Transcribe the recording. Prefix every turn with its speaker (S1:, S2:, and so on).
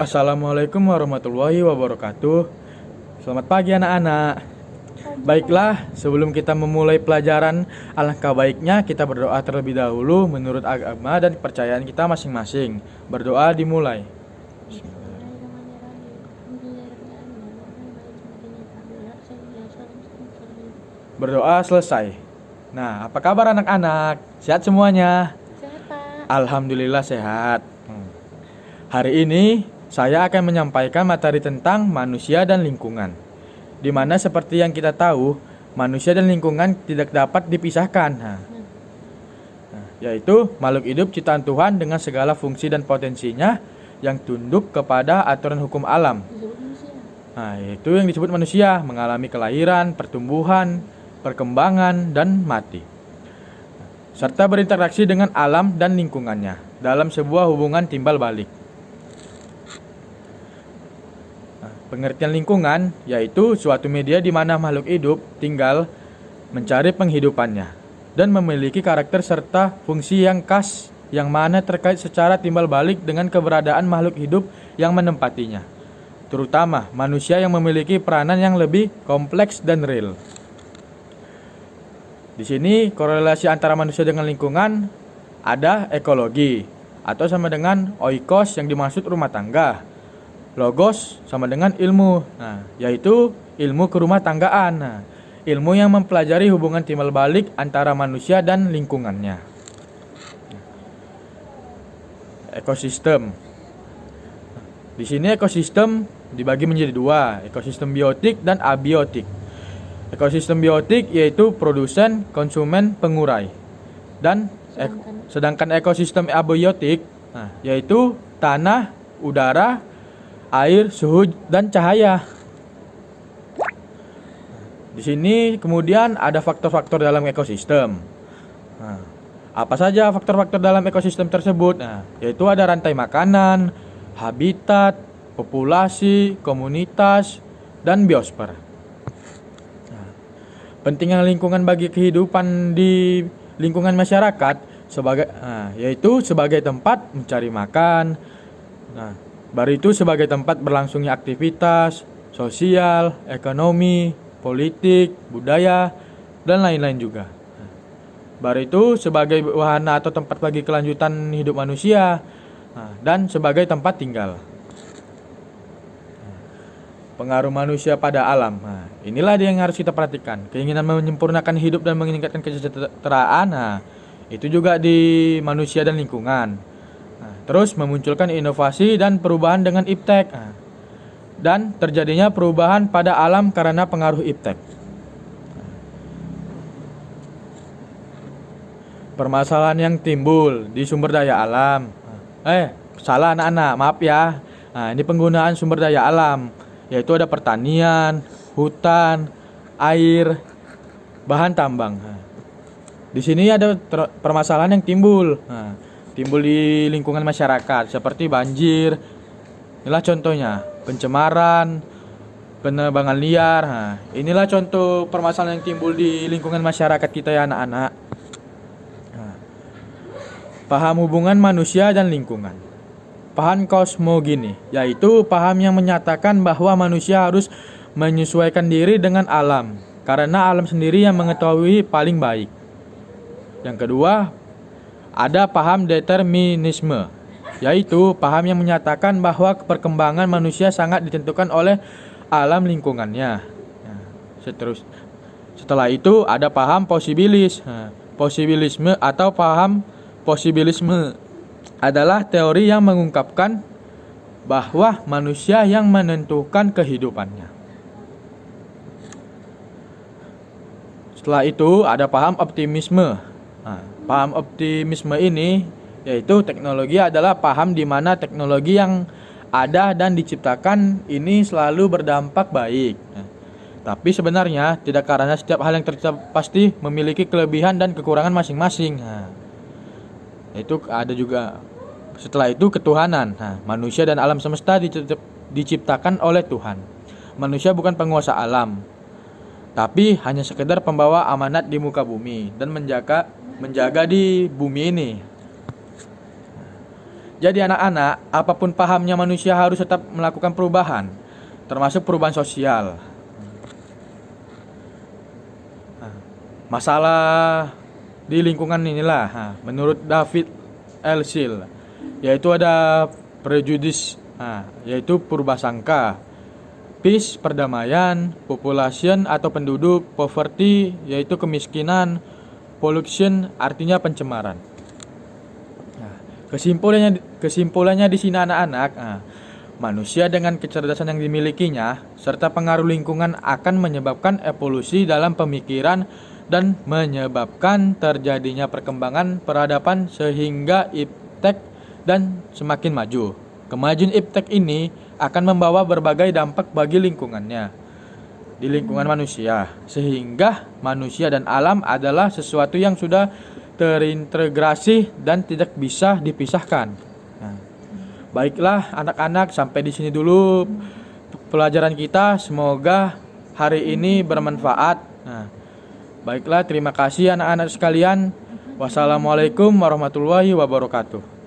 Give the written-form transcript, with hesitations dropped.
S1: Assalamualaikum warahmatullahi wabarakatuh. Selamat pagi anak-anak. Baiklah, sebelum kita memulai pelajaran, alangkah baiknya kita berdoa terlebih dahulu menurut agama dan kepercayaan kita masing-masing. Berdoa dimulai. Berdoa selesai. Nah, apa kabar anak-anak? Sehat semuanya?
S2: Sehat, Pak.
S1: Alhamdulillah sehat. Hari ini saya akan menyampaikan materi tentang manusia dan lingkungan, di mana seperti yang kita tahu, manusia dan lingkungan tidak dapat dipisahkan. Yaitu makhluk hidup ciptaan Tuhan dengan segala fungsi dan potensinya yang tunduk kepada aturan hukum alam. Itu yang disebut manusia, mengalami kelahiran, pertumbuhan, perkembangan, dan mati, serta berinteraksi dengan alam dan lingkungannya dalam sebuah hubungan timbal balik. Pengertian lingkungan yaitu suatu media di mana makhluk hidup tinggal, mencari penghidupannya, dan memiliki karakter serta fungsi yang khas yang mana terkait secara timbal balik dengan keberadaan makhluk hidup yang menempatinya, terutama manusia yang memiliki peranan yang lebih kompleks dan real. Di sini korelasi antara manusia dengan lingkungan ada ekologi atau sama dengan oikos yang dimaksud rumah tangga. Logos sama dengan ilmu, yaitu ilmu kerumah tanggaan, ilmu yang mempelajari hubungan timbal balik antara manusia dan lingkungannya. Ekosistem. Di sini ekosistem dibagi menjadi dua, ekosistem biotik dan abiotik. Ekosistem biotik yaitu produsen, konsumen, pengurai. Dan sedangkan ekosistem abiotik yaitu tanah, udara, air, suhu, dan cahaya. Di sini kemudian ada faktor-faktor dalam ekosistem. Apa saja faktor-faktor dalam ekosistem tersebut? Yaitu ada rantai makanan, habitat, populasi, komunitas, dan biosfer. Pentingnya lingkungan bagi kehidupan di lingkungan masyarakat yaitu sebagai tempat mencari makan. Baru itu sebagai tempat berlangsungnya aktivitas sosial, ekonomi, politik, budaya, dan lain-lain juga. Baru itu sebagai wahana atau tempat bagi kelanjutan hidup manusia, dan sebagai tempat tinggal. Pengaruh manusia pada alam. Inilah yang harus kita perhatikan. Keinginan menyempurnakan hidup dan meningkatkan kesejahteraan, itu juga di manusia dan lingkungan. Terus memunculkan inovasi dan perubahan dengan iptek, dan terjadinya perubahan pada alam karena pengaruh iptek. Permasalahan yang timbul di sumber daya alam. Salah anak-anak, maaf ya. Ini penggunaan sumber daya alam, yaitu ada pertanian, hutan, air, bahan tambang. Di sini ada permasalahan yang timbul. Timbul di lingkungan masyarakat seperti banjir. Inilah contohnya, pencemaran, penebangan liar. Inilah contoh permasalahan yang timbul di lingkungan masyarakat kita ya anak-anak. Paham hubungan manusia dan lingkungan. Paham kosmogini, yaitu paham yang menyatakan bahwa manusia harus menyesuaikan diri dengan alam, karena alam sendiri yang mengetahui paling baik. Yang kedua, ada paham determinisme, yaitu paham yang menyatakan bahwa perkembangan manusia sangat ditentukan oleh alam lingkungannya. Setelah itu ada paham posibilis. Posibilisme atau paham posibilisme adalah teori yang mengungkapkan bahwa manusia yang menentukan kehidupannya. Setelah itu ada paham optimisme. Paham optimisme ini yaitu teknologi adalah paham di mana teknologi yang ada dan diciptakan ini selalu berdampak baik. Tapi sebenarnya tidak, karena setiap hal yang tercipta pasti memiliki kelebihan dan kekurangan masing-masing. Itu ada juga. Setelah itu ketuhanan. Manusia dan alam semesta diciptakan oleh Tuhan. Manusia bukan penguasa alam, tapi hanya sekedar pembawa amanat di muka bumi dan menjaga di bumi ini. Jadi anak-anak, apapun pahamnya manusia harus tetap melakukan perubahan, termasuk perubahan sosial. Masalah di lingkungan inilah, menurut David L. Seal, yaitu ada prejudis, yaitu purbasangka, peace perdamaian, population atau penduduk, poverty yaitu kemiskinan, pollution artinya pencemaran. Kesimpulannya di sini anak-anak, manusia dengan kecerdasan yang dimilikinya serta pengaruh lingkungan akan menyebabkan evolusi dalam pemikiran dan menyebabkan terjadinya perkembangan peradaban sehingga iptek dan semakin maju. Kemajuan iptek ini akan membawa berbagai dampak bagi lingkungannya di lingkungan manusia, sehingga manusia dan alam adalah sesuatu yang sudah terintegrasi dan tidak bisa dipisahkan. Baiklah anak-anak, sampai di sini dulu pelajaran kita. Semoga hari ini bermanfaat. Baiklah, terima kasih anak-anak sekalian. Wassalamualaikum warahmatullahi wabarakatuh.